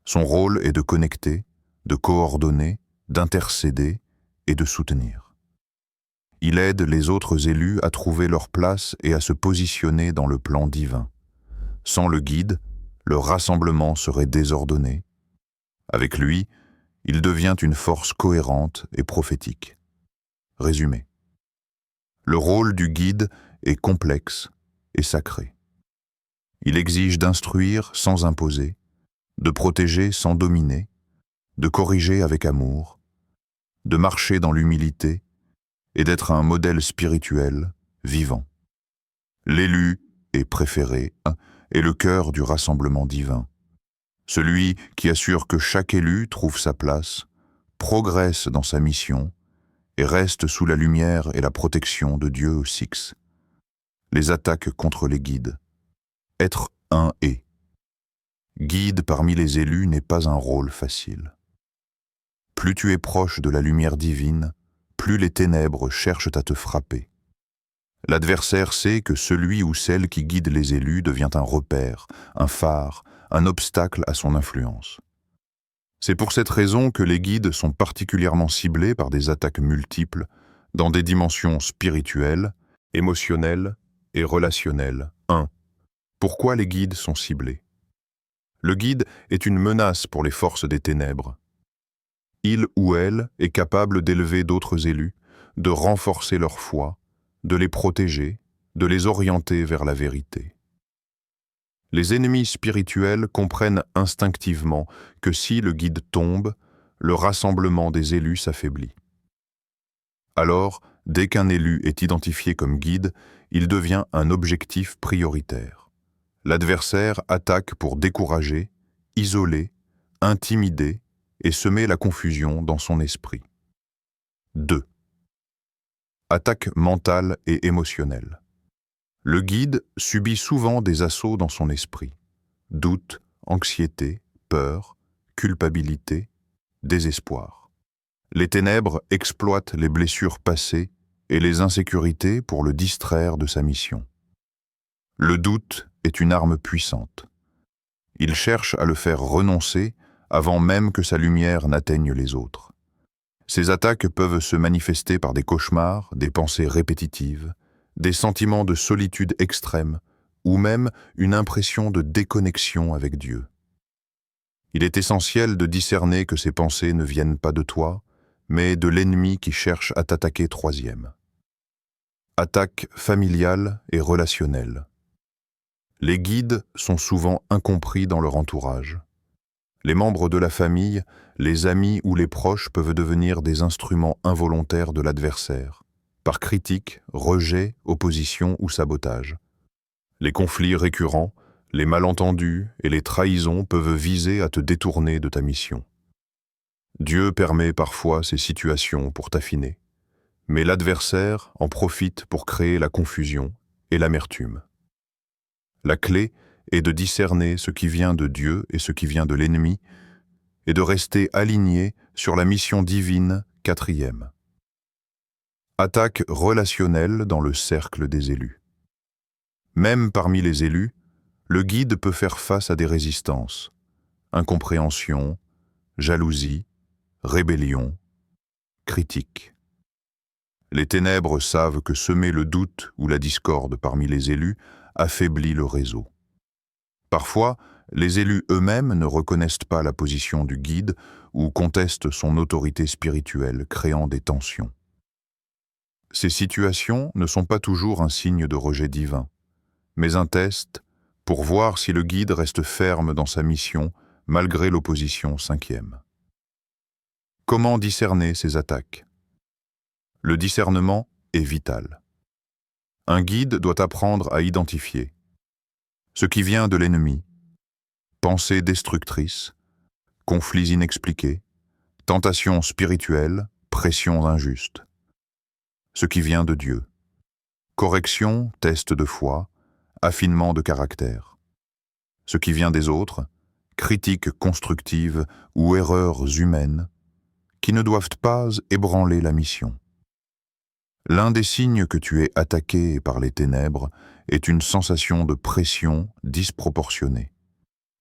Son rôle est de connecter, de coordonner, d'intercéder et de soutenir. Il aide les autres élus à trouver leur place et à se positionner dans le plan divin. Sans le guide, le rassemblement serait désordonné. Avec lui, il devient une force cohérente et prophétique. Résumé. Le rôle du guide est complexe et sacré. Il exige d'instruire sans imposer, de protéger sans dominer, de corriger avec amour, de marcher dans l'humilité et d'être un modèle spirituel vivant. L'élu et préféré est le cœur du rassemblement divin. Celui qui assure que chaque élu trouve sa place, progresse dans sa mission et reste sous la lumière et la protection de Dieu au Six. Les attaques contre les guides. Être un et. Guide parmi les élus n'est pas un rôle facile. Plus tu es proche de la lumière divine, plus les ténèbres cherchent à te frapper. L'adversaire sait que celui ou celle qui guide les élus devient un repère, un phare, un obstacle à son influence. C'est pour cette raison que les guides sont particulièrement ciblés par des attaques multiples dans des dimensions spirituelles, émotionnelles et relationnelles. 1. Pourquoi les guides sont ciblés? Le guide est une menace pour les forces des ténèbres. Il ou elle est capable d'élever d'autres élus, de renforcer leur foi, de les protéger, de les orienter vers la vérité. Les ennemis spirituels comprennent instinctivement que si le guide tombe, le rassemblement des élus s'affaiblit. Alors, dès qu'un élu est identifié comme guide, il devient un objectif prioritaire. L'adversaire attaque pour décourager, isoler, intimider et semer la confusion dans son esprit. 2. Attaque mentale et émotionnelle. Le guide subit souvent des assauts dans son esprit. Doute, anxiété, peur, culpabilité, désespoir. Les ténèbres exploitent les blessures passées et les insécurités pour le distraire de sa mission. Le doute est une arme puissante. Il cherche à le faire renoncer avant même que sa lumière n'atteigne les autres. Ces attaques peuvent se manifester par des cauchemars, des pensées répétitives, des sentiments de solitude extrême ou même une impression de déconnexion avec Dieu. Il est essentiel de discerner que ces pensées ne viennent pas de toi, mais de l'ennemi qui cherche à t'attaquer. 3e. Attaque familiale et relationnelle. Les guides sont souvent incompris dans leur entourage. Les membres de la famille, les amis ou les proches peuvent devenir des instruments involontaires de l'adversaire, par critique, rejet, opposition ou sabotage. Les conflits récurrents, les malentendus et les trahisons peuvent viser à te détourner de ta mission. Dieu permet parfois ces situations pour t'affiner, mais l'adversaire en profite pour créer la confusion et l'amertume. La clé est de discerner ce qui vient de Dieu et ce qui vient de l'ennemi, et de rester aligné sur la mission divine. 4e. Attaque relationnelle dans le cercle des élus. Même parmi les élus, le guide peut faire face à des résistances, incompréhension, jalousie, rébellion, critique. Les ténèbres savent que semer le doute ou la discorde parmi les élus affaiblit le réseau. Parfois, les élus eux-mêmes ne reconnaissent pas la position du guide ou contestent son autorité spirituelle, créant des tensions. Ces situations ne sont pas toujours un signe de rejet divin, mais un test pour voir si le guide reste ferme dans sa mission malgré l'opposition cinquième. Comment discerner ces attaques? Le discernement est vital. Un guide doit apprendre à identifier ce qui vient de l'ennemi, pensées destructrices, conflits inexpliqués, tentations spirituelles, pressions injustes. Ce qui vient de Dieu, correction, test de foi, affinement de caractère. Ce qui vient des autres, critiques constructives ou erreurs humaines, qui ne doivent pas ébranler la mission. L'un des signes que tu es attaqué par les ténèbres est une sensation de pression disproportionnée,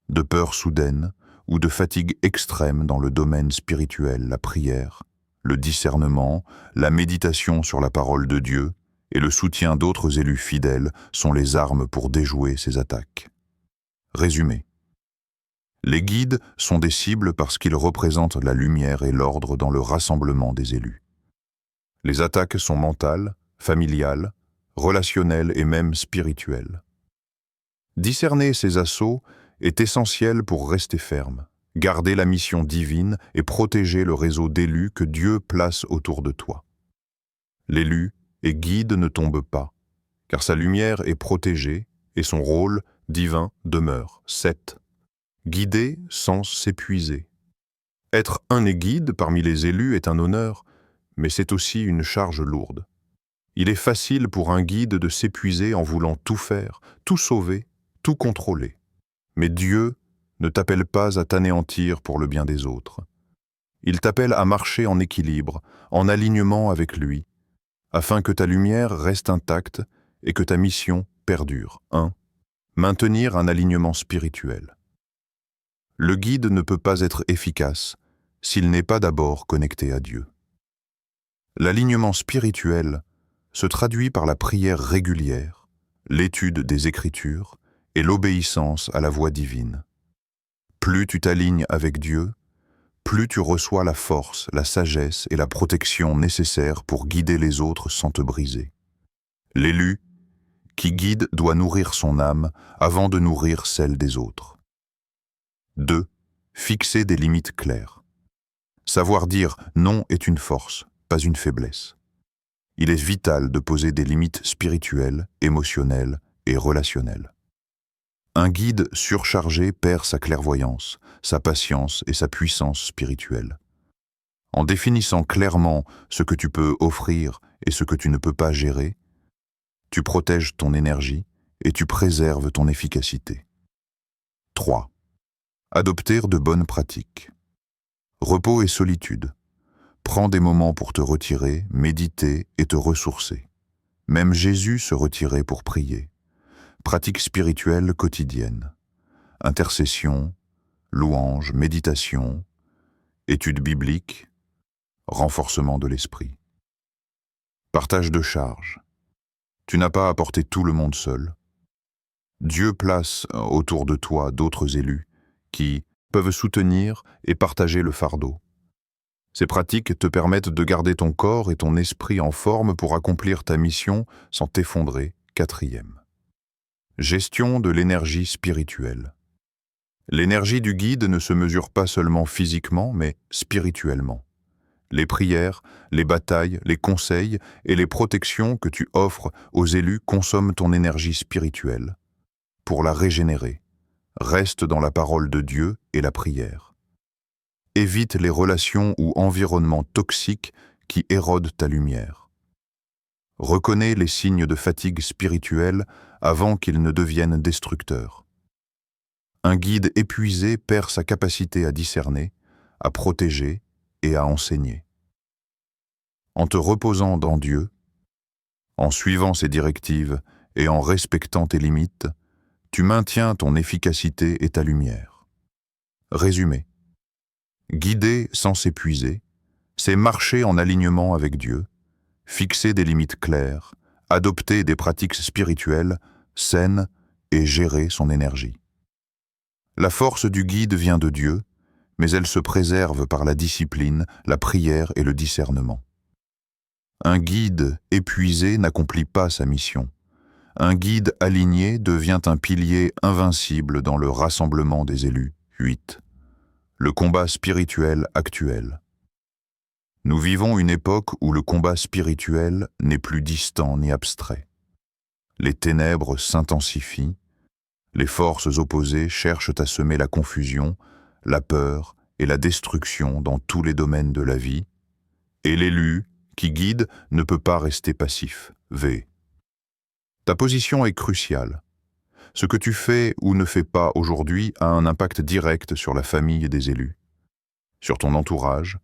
de peur soudaine ou de fatigue extrême dans le domaine spirituel, la prière, le discernement, la méditation sur la parole de Dieu et le soutien d'autres élus fidèles sont les armes pour déjouer ces attaques. Résumé. Les guides sont des cibles parce qu'ils représentent la lumière et l'ordre dans le rassemblement des élus. Les attaques sont mentales, familiales, relationnelles et même spirituelles. Discerner ces assauts est essentiel pour rester ferme, garder la mission divine et protéger le réseau d'élus que Dieu place autour de toi. L'élu et guide ne tombe pas, car sa lumière est protégée et son rôle divin demeure. 7. Guider sans s'épuiser. Être un et guide parmi les élus est un honneur, mais c'est aussi une charge lourde. Il est facile pour un guide de s'épuiser en voulant tout faire, tout sauver, tout contrôler. Mais Dieu ne t'appelle pas à t'anéantir pour le bien des autres. Il t'appelle à marcher en équilibre, en alignement avec lui, afin que ta lumière reste intacte et que ta mission perdure. 1. Maintenir un alignement spirituel. Le guide ne peut pas être efficace s'il n'est pas d'abord connecté à Dieu. L'alignement spirituel se traduit par la prière régulière, l'étude des Écritures et l'obéissance à la voix divine. Plus tu t'alignes avec Dieu, plus tu reçois la force, la sagesse et la protection nécessaires pour guider les autres sans te briser. L'élu qui guide doit nourrir son âme avant de nourrir celle des autres. 2. Fixer des limites claires. Savoir dire non est une force, pas une faiblesse. Il est vital de poser des limites spirituelles, émotionnelles et relationnelles. Un guide surchargé perd sa clairvoyance, sa patience et sa puissance spirituelle. En définissant clairement ce que tu peux offrir et ce que tu ne peux pas gérer, tu protèges ton énergie et tu préserves ton efficacité. 3. Adopter de bonnes pratiques. Repos et solitude. Prends des moments pour te retirer, méditer et te ressourcer. Même Jésus se retirait pour prier. Pratiques spirituelles quotidiennes. Intercession, louange, méditation, étude biblique, renforcement de l'esprit. Partage de charges. Tu n'as pas à porter tout le monde seul. Dieu place autour de toi d'autres élus qui peuvent soutenir et partager le fardeau. Ces pratiques te permettent de garder ton corps et ton esprit en forme pour accomplir ta mission sans t'effondrer. 4. Gestion de l'énergie spirituelle. L'énergie du guide ne se mesure pas seulement physiquement, mais spirituellement. Les prières, les batailles, les conseils et les protections que tu offres aux élus consomment ton énergie spirituelle. Pour la régénérer, reste dans la parole de Dieu et la prière. Évite les relations ou environnements toxiques qui érodent ta lumière. Reconnais les signes de fatigue spirituelle avant qu'ils ne deviennent destructeurs. Un guide épuisé perd sa capacité à discerner, à protéger et à enseigner. En te reposant dans Dieu, en suivant ses directives et en respectant tes limites, tu maintiens ton efficacité et ta lumière. Résumé. Guider sans s'épuiser, c'est marcher en alignement avec Dieu, fixer des limites claires, adopter des pratiques spirituelles saines et gérer son énergie. La force du guide vient de Dieu, mais elle se préserve par la discipline, la prière et le discernement. Un guide épuisé n'accomplit pas sa mission. Un guide aligné devient un pilier invincible dans le rassemblement des élus. 8. Le combat spirituel actuel. Nous vivons une époque où le combat spirituel n'est plus distant ni abstrait. Les ténèbres s'intensifient, les forces opposées cherchent à semer la confusion, la peur et la destruction dans tous les domaines de la vie, et l'élu, qui guide, ne peut pas rester passif. V. Ta position est cruciale. Ce que tu fais ou ne fais pas aujourd'hui a un impact direct sur la famille des élus, sur ton entourage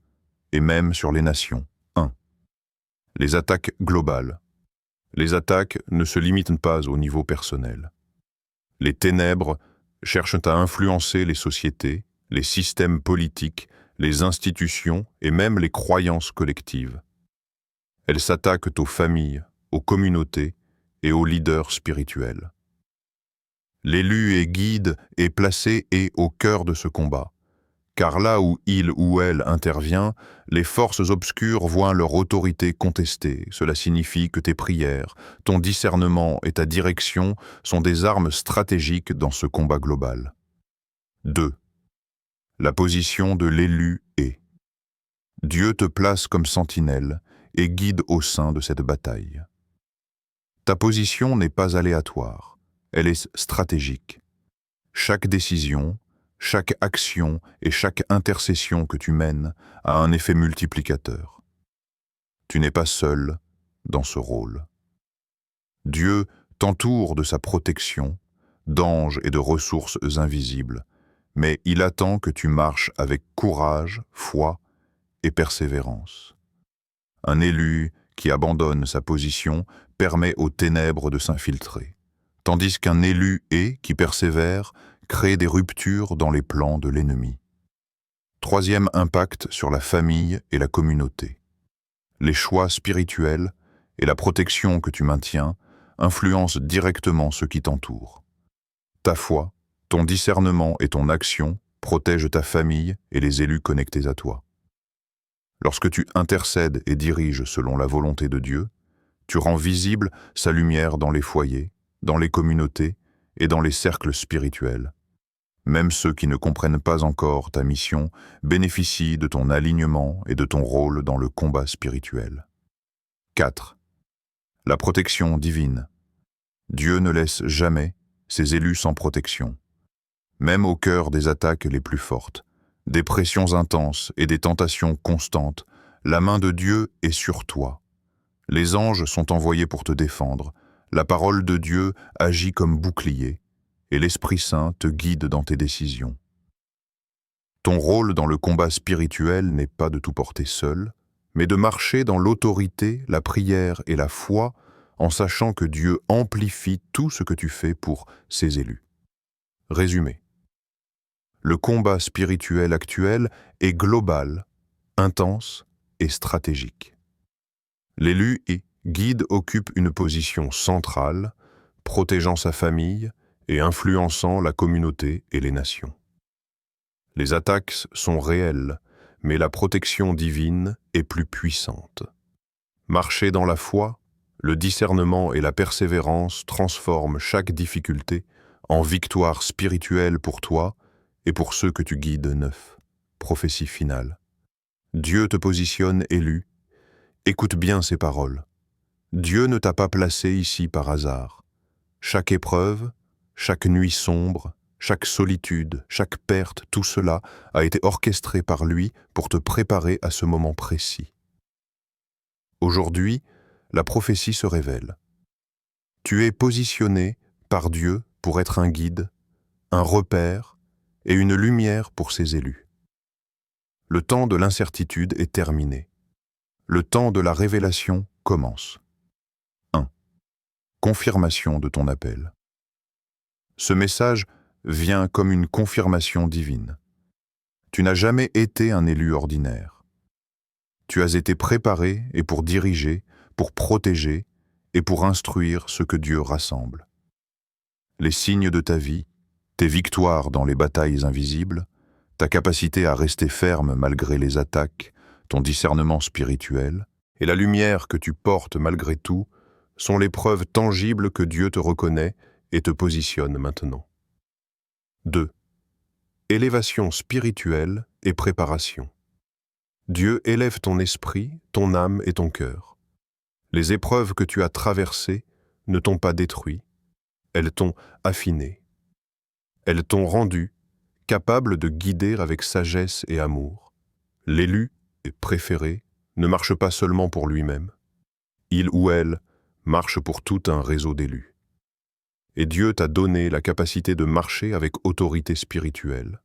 et même sur les nations. 1. Les attaques globales. Les attaques ne se limitent pas au niveau personnel. Les ténèbres cherchent à influencer les sociétés, les systèmes politiques, les institutions et même les croyances collectives. Elles s'attaquent aux familles, aux communautés et aux leaders spirituels. L'élu et guide est placé et au cœur de ce combat, car là où il ou elle intervient, les forces obscures voient leur autorité contestée. Cela signifie que tes prières, ton discernement et ta direction sont des armes stratégiques dans ce combat global. 2. La position de l'élu est. Dieu te place comme sentinelle et guide au sein de cette bataille. Ta position n'est pas aléatoire, elle est stratégique. Chaque décision, chaque action et chaque intercession que tu mènes a un effet multiplicateur. Tu n'es pas seul dans ce rôle. Dieu t'entoure de sa protection, d'anges et de ressources invisibles, mais il attend que tu marches avec courage, foi et persévérance. Un élu qui abandonne sa position permet aux ténèbres de s'infiltrer, tandis qu'un élu qui persévère crée des ruptures dans les plans de l'ennemi. 3e impact sur la famille et la communauté. Les choix spirituels et la protection que tu maintiens influencent directement ceux qui t'entourent. Ta foi, ton discernement et ton action protègent ta famille et les élus connectés à toi. Lorsque tu intercèdes et diriges selon la volonté de Dieu, tu rends visible sa lumière dans les foyers, dans les communautés et dans les cercles spirituels. Même ceux qui ne comprennent pas encore ta mission bénéficient de ton alignement et de ton rôle dans le combat spirituel. 4. La protection divine. Dieu ne laisse jamais ses élus sans protection. Même au cœur des attaques les plus fortes, des pressions intenses et des tentations constantes, la main de Dieu est sur toi. Les anges sont envoyés pour te défendre, la parole de Dieu agit comme bouclier, et l'Esprit Saint te guide dans tes décisions. Ton rôle dans le combat spirituel n'est pas de tout porter seul, mais de marcher dans l'autorité, la prière et la foi, en sachant que Dieu amplifie tout ce que tu fais pour ses élus. Résumé. Le combat spirituel actuel est global, intense et stratégique. L'élu et guide occupe une position centrale, protégeant sa famille et influençant la communauté et les nations. Les attaques sont réelles, mais la protection divine est plus puissante. Marcher dans la foi, le discernement et la persévérance transforment chaque difficulté en victoire spirituelle pour toi et pour ceux que tu guides. 9. Prophétie finale. Dieu te positionne élu. Écoute bien ces paroles. Dieu ne t'a pas placé ici par hasard. Chaque épreuve, chaque nuit sombre, chaque solitude, chaque perte, tout cela a été orchestré par lui pour te préparer à ce moment précis. Aujourd'hui, la prophétie se révèle. Tu es positionné par Dieu pour être un guide, un repère et une lumière pour ses élus. Le temps de l'incertitude est terminé. Le temps de la révélation commence. 1. Confirmation de ton appel. Ce message vient comme une confirmation divine. Tu n'as jamais été un élu ordinaire. Tu as été préparé et pour diriger, pour protéger et pour instruire ce que Dieu rassemble. Les signes de ta vie, tes victoires dans les batailles invisibles, ta capacité à rester ferme malgré les attaques, ton discernement spirituel et la lumière que tu portes malgré tout sont les preuves tangibles que Dieu te reconnaît et te positionne maintenant. 2. Élévation spirituelle et préparation. Dieu élève ton esprit, ton âme et ton cœur. Les épreuves que tu as traversées ne t'ont pas détruit, elles t'ont affiné. Elles t'ont rendu capable de guider avec sagesse et amour. L'élu et préféré ne marche pas seulement pour lui-même. Il ou elle marche pour tout un réseau d'élus. Et Dieu t'a donné la capacité de marcher avec autorité spirituelle,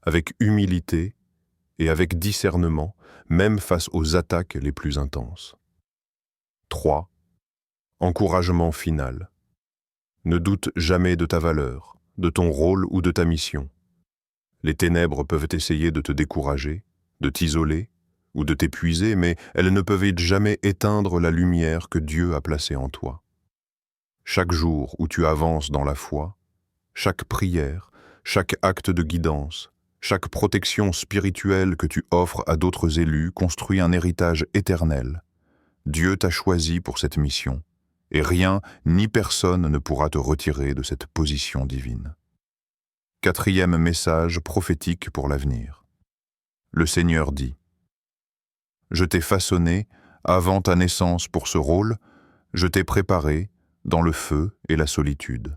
avec humilité et avec discernement, même face aux attaques les plus intenses. 3. Encouragement final. Ne doute jamais de ta valeur, de ton rôle ou de ta mission. Les ténèbres peuvent essayer de te décourager, de t'isoler ou de t'épuiser, mais elles ne peuvent jamais éteindre la lumière que Dieu a placée en toi. Chaque jour où tu avances dans la foi, chaque prière, chaque acte de guidance, chaque protection spirituelle que tu offres à d'autres élus construit un héritage éternel. Dieu t'a choisi pour cette mission, et rien ni personne ne pourra te retirer de cette position divine. 4e message prophétique pour l'avenir. Le Seigneur dit : Je t'ai façonné avant ta naissance pour ce rôle, je t'ai préparé dans le feu et la solitude.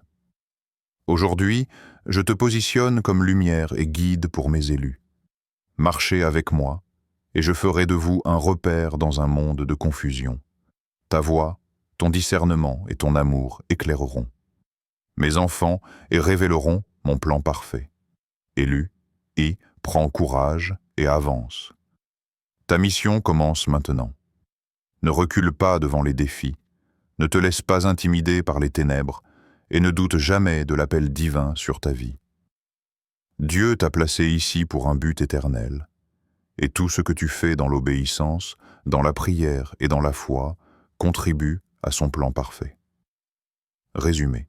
Aujourd'hui, je te positionne comme lumière et guide pour mes élus. Marchez avec moi, et je ferai de vous un repère dans un monde de confusion. Ta voix, ton discernement et ton amour éclaireront mes enfants et révéleront mon plan parfait. Élu, prends courage et avance. Ta mission commence maintenant. Ne recule pas devant les défis, ne te laisse pas intimider par les ténèbres et ne doute jamais de l'appel divin sur ta vie. Dieu t'a placé ici pour un but éternel, et tout ce que tu fais dans l'obéissance, dans la prière et dans la foi contribue à son plan parfait. Résumé.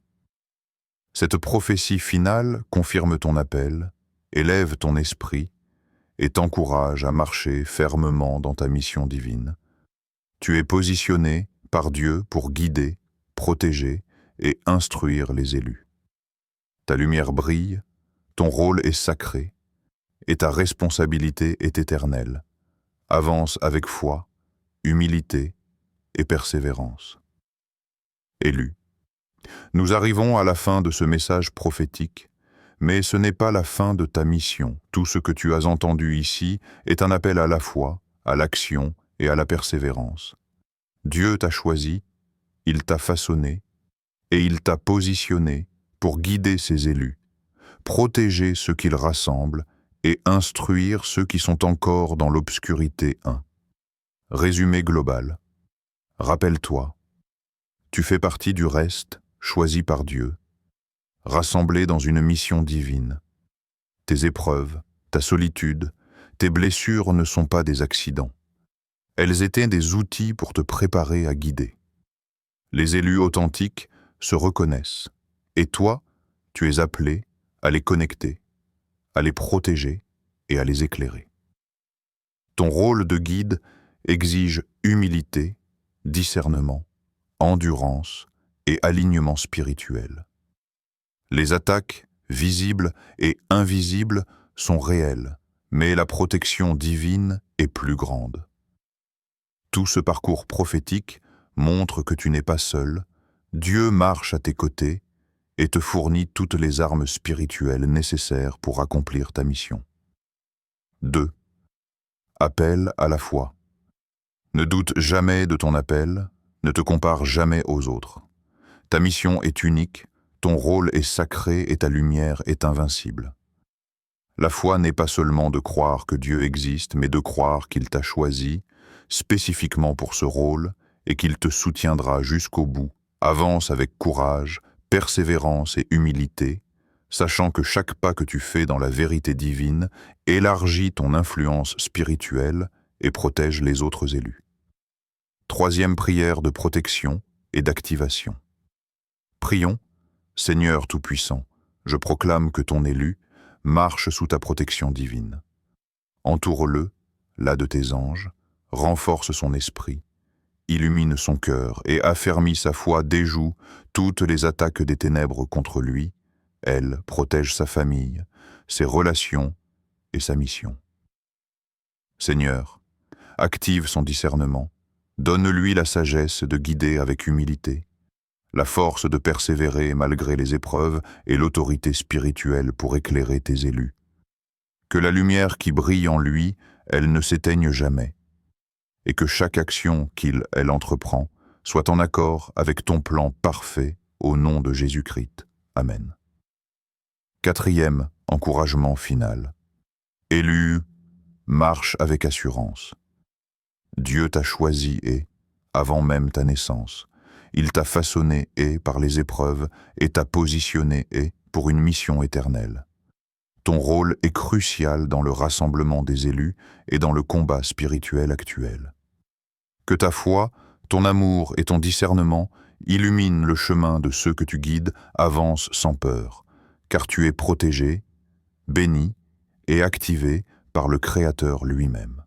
Cette prophétie finale confirme ton appel, élève ton esprit et t'encourage à marcher fermement dans ta mission divine. Tu es positionné par Dieu pour guider, protéger et instruire les élus. Ta lumière brille, ton rôle est sacré et ta responsabilité est éternelle. Avance avec foi, humilité et persévérance. Élu. Nous arrivons à la fin de ce message prophétique, mais ce n'est pas la fin de ta mission. Tout ce que tu as entendu ici est un appel à la foi, à l'action et à la persévérance. Dieu t'a choisi, il t'a façonné et il t'a positionné pour guider ses élus, protéger ceux qu'il rassemble et instruire ceux qui sont encore dans l'obscurité 1. Résumé global. Rappelle-toi, tu fais partie du reste choisi par Dieu, rassemblé dans une mission divine. Tes épreuves, ta solitude, tes blessures ne sont pas des accidents. Elles étaient des outils pour te préparer à guider. Les élus authentiques se reconnaissent, et toi, tu es appelé à les connecter, à les protéger et à les éclairer. Ton rôle de guide exige humilité, discernement, endurance et alignement spirituel. Les attaques, visibles et invisibles, sont réelles, mais la protection divine est plus grande. Tout ce parcours prophétique montre que tu n'es pas seul, Dieu marche à tes côtés et te fournit toutes les armes spirituelles nécessaires pour accomplir ta mission. 2. Appel à la foi. Ne doute jamais de ton appel, ne te compare jamais aux autres. Ta mission est unique, ton rôle est sacré et ta lumière est invincible. La foi n'est pas seulement de croire que Dieu existe, mais de croire qu'il t'a choisi spécifiquement pour ce rôle et qu'il te soutiendra jusqu'au bout. Avance avec courage, persévérance et humilité, sachant que chaque pas que tu fais dans la vérité divine élargit ton influence spirituelle et protège les autres élus. Troisième prière de protection et d'activation. Prions, Seigneur Tout-Puissant, je proclame que ton élu marche sous ta protection divine. Entoure-le, là de tes anges, renforce son esprit, illumine son cœur et affermis sa foi, déjoue toutes les attaques des ténèbres contre lui. Elle protège sa famille, ses relations et sa mission. Seigneur, active son discernement, donne-lui la sagesse de guider avec humilité, la force de persévérer malgré les épreuves et l'autorité spirituelle pour éclairer tes élus. Que la lumière qui brille en lui, elle ne s'éteigne jamais, et que chaque action elle entreprend soit en accord avec ton plan parfait au nom de Jésus-Christ. Amen. Quatrième encouragement final. Élu, marche avec assurance. Dieu t'a choisi et, avant même ta naissance, il t'a façonné et, par les épreuves, et t'a positionné et, pour une mission éternelle. Ton rôle est crucial dans le rassemblement des élus et dans le combat spirituel actuel. Que ta foi, ton amour et ton discernement illuminent le chemin de ceux que tu guides, avance sans peur, car tu es protégé, béni et activé par le Créateur lui-même.